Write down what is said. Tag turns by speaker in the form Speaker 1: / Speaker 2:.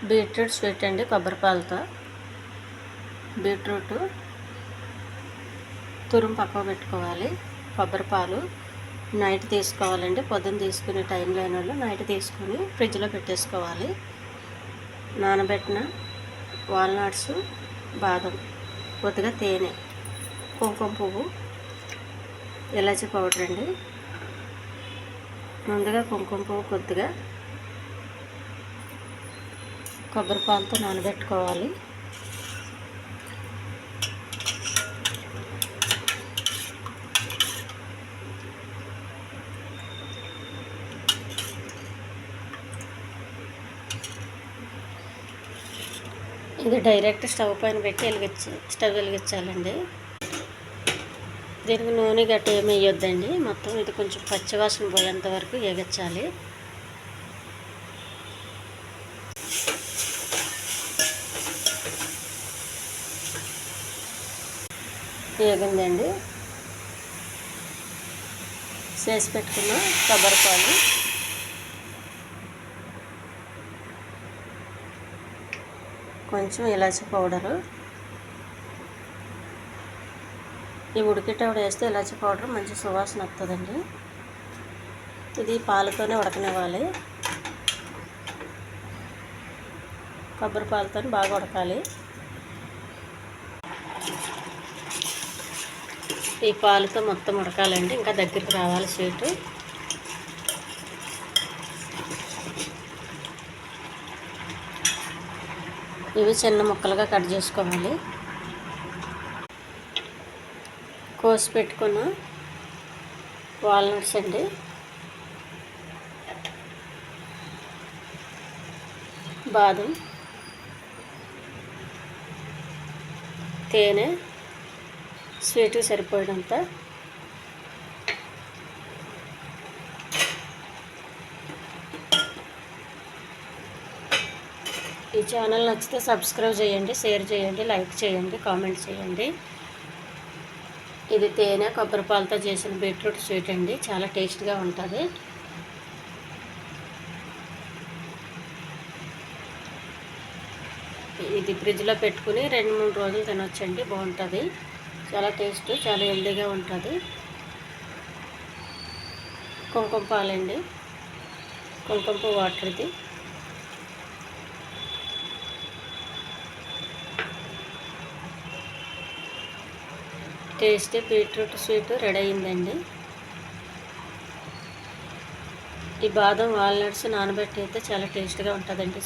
Speaker 1: Beetroot sweet అండి, కొబ్బరి పాలతో. బీట్రూట్ తురుము పక్కకు పెట్టుకోవాలి. కొబ్బరి పాలు నైట్ తీసుకోవాలండి. పొద్దున్న తీసుకునే టైం లేని వాళ్ళు నైట్ తీసుకొని ఫ్రిడ్జ్లో పెట్టేసుకోవాలి. నానబెట్టిన వాల్నట్స్, బాదం, కొద్దిగా తేనె, కుంకుమ పువ్వు, ఇలాచీ పౌడర్ అండి. ముందుగా కుంకుమ పువ్వు కొద్దిగా కొబ్బరి పాలతో నానబెట్టుకోవాలి. ఇది డైరెక్ట్ స్టవ్ పైన పెట్టి స్టవ్ వెలిగించాలండి. దీనికి నూనె గట్ట ఏమి వేయొద్దండి. మొత్తం ఇది కొంచెం పచ్చివాసన పోయేంత వరకు వేగించాలి. వేగిందండి. చేసి పెట్టుకున్న కొబ్బరి పాలు, కొంచెం ఇలాచీ పౌడరు. ఈ ఉడికేటప్పుడు వేస్తే ఇలాచీ పౌడర్ మంచి సువాసన వస్తుందండి. ఇది పాలతోనే ఉడకనివ్వాలి. కొబ్బరి పాలతో బాగా ఉడకాలి. ఈ పాలతో మొత్తం ఉడకాలండి. ఇంకా దగ్గరికి రావాలి స్వీటు. ఇవి చిన్న ముక్కలుగా కట్ చేసుకోవాలి. కోసి పెట్టుకున్న వాల్నట్స్ అండి, బాదం, తేనె, స్వీట్కి సరిపోయినంత, ఈ ఛానల్ నచ్చితే సబ్స్క్రైబ్ చేయండి, షేర్ చేయండి, లైక్ చేయండి, కామెంట్ చేయండి. ఇది తేనె కొబ్బరి పాలతో చేసిన బీట్రూట్ స్వీట్ అండి. చాలా టేస్ట్గా ఉంటుంది. ఇది ఫ్రిడ్జ్లో పెట్టుకుని 2-3 రోజులు తినొచ్చండి. బాగుంటుంది. చాలా టేస్ట్, చాలా హెల్దీగా ఉంటుంది. కుంకుమ పాలండి, కుంకుమ పువ్వు వాటర్. ఇది టేస్టీ బీట్రూట్ స్వీట్ రెడీ అయిందండి. ఈ బాదం వాల్నట్స్ నానబెట్టి అయితే చాలా టేస్ట్గా ఉంటుందండి.